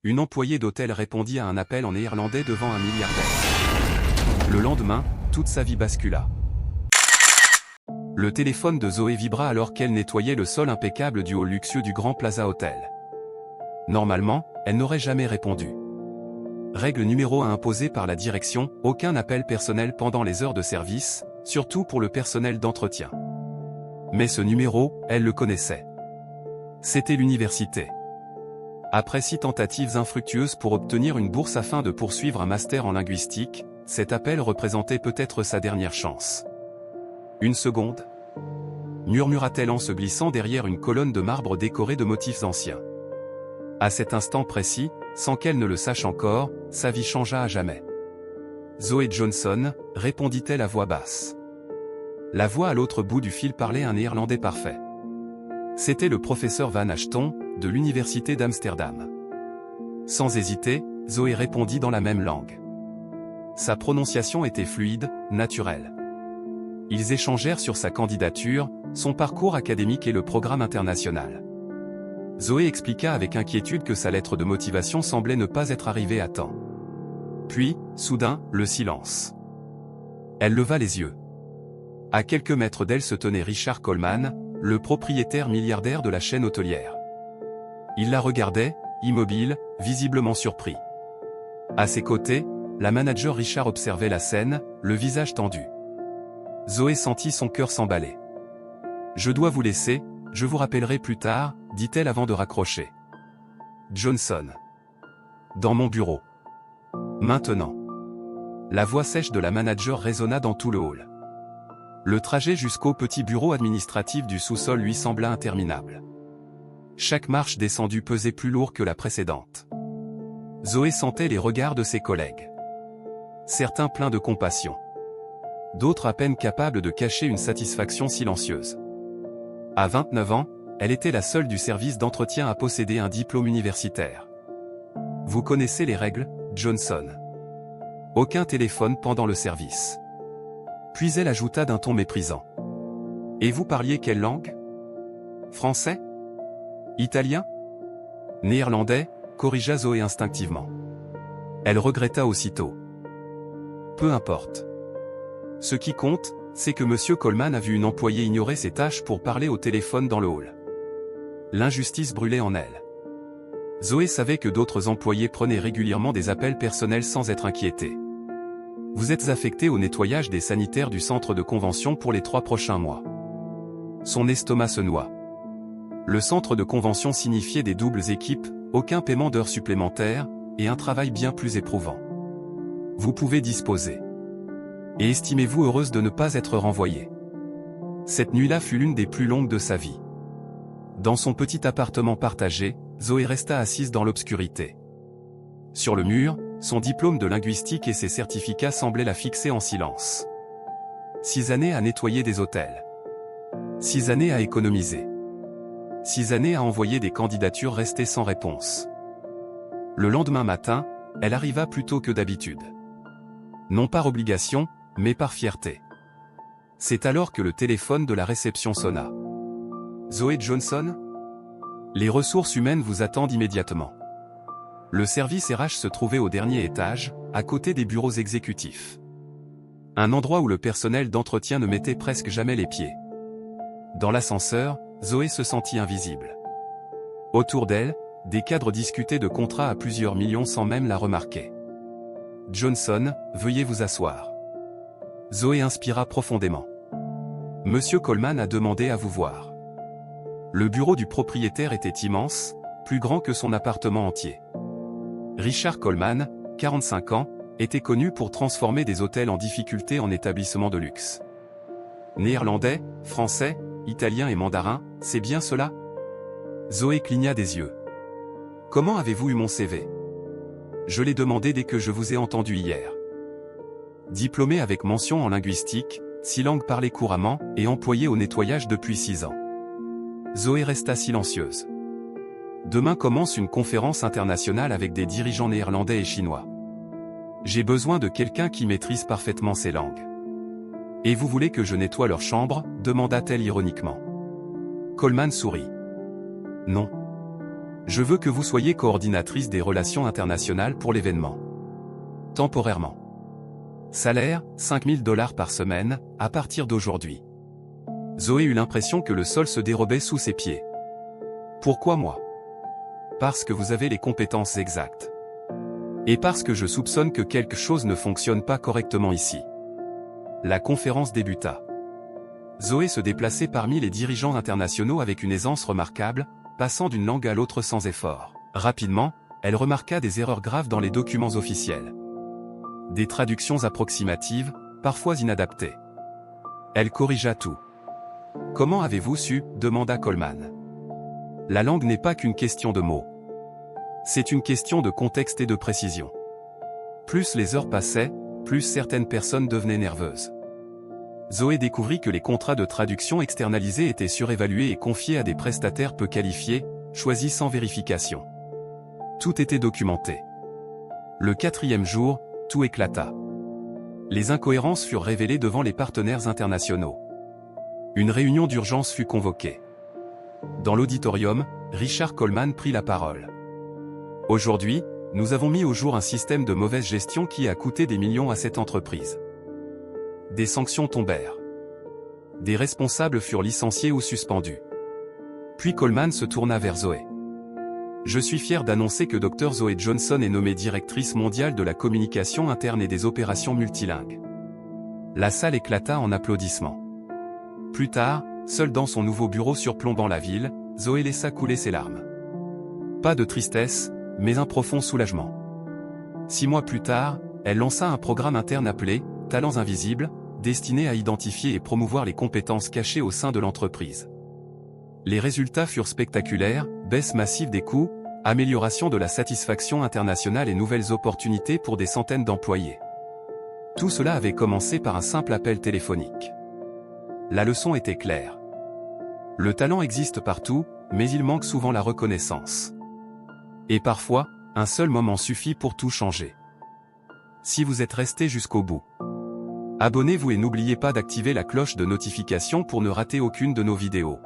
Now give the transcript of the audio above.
une employée d'hôtel répondit à un appel en néerlandais devant un milliardaire. Le lendemain, toute sa vie bascula. Le téléphone de Zoé vibra alors qu'elle nettoyait le sol impeccable du hall luxueux du Grand Plaza Hotel. Normalement, elle n'aurait jamais répondu. Règle numéro 1 imposée par la direction, aucun appel personnel pendant les heures de service, surtout pour le personnel d'entretien. Mais ce numéro, elle le connaissait. C'était l'université. Après 6 tentatives infructueuses pour obtenir une bourse afin de poursuivre un master en linguistique, cet appel représentait peut-être sa dernière chance. Une seconde, murmura-t-elle en se glissant derrière une colonne de marbre décorée de motifs anciens. À cet instant précis, sans qu'elle ne le sache encore, sa vie changea à jamais. Zoé Johnson, répondit-elle à voix basse. La voix à l'autre bout du fil parlait un néerlandais parfait. C'était le professeur Van Ashton, de l'université d'Amsterdam. Sans hésiter, Zoé répondit dans la même langue. Sa prononciation était fluide, naturelle. Ils échangèrent sur sa candidature, son parcours académique et le programme international. Zoé expliqua avec inquiétude que sa lettre de motivation semblait ne pas être arrivée à temps. Puis, soudain, le silence. Elle leva les yeux. À quelques mètres d'elle se tenait Richard Coleman, le propriétaire milliardaire de la chaîne hôtelière. Il la regardait, immobile, visiblement surpris. À ses côtés, la manager Richard observait la scène, le visage tendu. Zoé sentit son cœur s'emballer. « Je dois vous laisser, je vous rappellerai plus tard », dit-elle avant de raccrocher. Johnson. Dans mon bureau. Maintenant. La voix sèche de la manager résonna dans tout le hall. Le trajet jusqu'au petit bureau administratif du sous-sol lui sembla interminable. Chaque marche descendue pesait plus lourd que la précédente. Zoé sentait les regards de ses collègues. Certains pleins de compassion. D'autres à peine capables de cacher une satisfaction silencieuse. À 29 ans, elle était la seule du service d'entretien à posséder un diplôme universitaire. Vous connaissez les règles, Johnson. Aucun téléphone pendant le service. Puis elle ajouta d'un ton méprisant. Et vous parliez quelle langue? Français? Italien? Néerlandais, corrigea Zoé instinctivement. Elle regretta aussitôt. Peu importe. Ce qui compte, c'est que M. Coleman a vu une employée ignorer ses tâches pour parler au téléphone dans le hall. L'injustice brûlait en elle. Zoé savait que d'autres employés prenaient régulièrement des appels personnels sans être inquiétés. Vous êtes affecté au nettoyage des sanitaires du centre de convention pour les 3 prochains mois. Son estomac se noua. Le centre de convention signifiait des doubles équipes, aucun paiement d'heures supplémentaires, et un travail bien plus éprouvant. Vous pouvez disposer. Et estimez-vous heureuse de ne pas être renvoyée. Cette nuit-là fut l'une des plus longues de sa vie. Dans son petit appartement partagé, Zoé resta assise dans l'obscurité. Sur le mur, son diplôme de linguistique et ses certificats semblaient la fixer en silence. 6 années à nettoyer des hôtels. 6 années à économiser. 6 années à envoyer des candidatures restées sans réponse. Le lendemain matin, elle arriva plus tôt que d'habitude. Non par obligation, mais par fierté. C'est alors que le téléphone de la réception sonna. Zoé Johnson? Les ressources humaines vous attendent immédiatement. Le service RH se trouvait au dernier étage, à côté des bureaux exécutifs. Un endroit où le personnel d'entretien ne mettait presque jamais les pieds. Dans l'ascenseur, Zoé se sentit invisible. Autour d'elle, des cadres discutaient de contrats à plusieurs millions sans même la remarquer. Johnson, veuillez vous asseoir. Zoé inspira profondément. Monsieur Coleman a demandé à vous voir. Le bureau du propriétaire était immense, plus grand que son appartement entier. Richard Coleman, 45 ans, était connu pour transformer des hôtels en difficulté en établissements de luxe. Néerlandais, français, italien et mandarin, c'est bien cela? Zoé cligna des yeux. Comment avez-vous eu mon CV? Je l'ai demandé dès que je vous ai entendu hier. Diplômé avec mention en linguistique, 6 langues parlées couramment, et employé au nettoyage depuis 6 ans. Zoé resta silencieuse. Demain commence une conférence internationale avec des dirigeants néerlandais et chinois. J'ai besoin de quelqu'un qui maîtrise parfaitement ces langues. Et vous voulez que je nettoie leur chambre? Demanda-t-elle ironiquement. Coleman sourit. Non. Je veux que vous soyez coordinatrice des relations internationales pour l'événement. Temporairement. Salaire, 5 000 $ par semaine, à partir d'aujourd'hui. Zoé eut l'impression que le sol se dérobait sous ses pieds. Pourquoi moi? Parce que vous avez les compétences exactes. Et parce que je soupçonne que quelque chose ne fonctionne pas correctement ici. La conférence débuta. Zoé se déplaçait parmi les dirigeants internationaux avec une aisance remarquable, passant d'une langue à l'autre sans effort. Rapidement, elle remarqua des erreurs graves dans les documents officiels. Des traductions approximatives, parfois inadaptées. Elle corrigea tout. « Comment avez-vous su ?» demanda Coleman. « La langue n'est pas qu'une question de mots. C'est une question de contexte et de précision. » Plus les heures passaient, plus certaines personnes devenaient nerveuses. Zoé découvrit que les contrats de traduction externalisés étaient surévalués et confiés à des prestataires peu qualifiés, choisis sans vérification. Tout était documenté. Le 4e jour, tout éclata. Les incohérences furent révélées devant les partenaires internationaux. Une réunion d'urgence fut convoquée. Dans l'auditorium, Richard Coleman prit la parole. « Aujourd'hui, nous avons mis au jour un système de mauvaise gestion qui a coûté des millions à cette entreprise. Des sanctions tombèrent. Des responsables furent licenciés ou suspendus. » Puis Coleman se tourna vers Zoé. « Je suis fier d'annoncer que Dr Zoé Johnson est nommée directrice mondiale de la communication interne et des opérations multilingues. » La salle éclata en applaudissements. Plus tard, seule dans son nouveau bureau surplombant la ville, Zoé laissa couler ses larmes. Pas de tristesse, mais un profond soulagement. 6 mois plus tard, elle lança un programme interne appelé « Talents invisibles », destiné à identifier et promouvoir les compétences cachées au sein de l'entreprise. Les résultats furent spectaculaires, baisse massive des coûts, amélioration de la satisfaction internationale et nouvelles opportunités pour des centaines d'employés. Tout cela avait commencé par un simple appel téléphonique. La leçon était claire. Le talent existe partout, mais il manque souvent la reconnaissance. Et parfois, un seul moment suffit pour tout changer. Si vous êtes resté jusqu'au bout, abonnez-vous et n'oubliez pas d'activer la cloche de notification pour ne rater aucune de nos vidéos.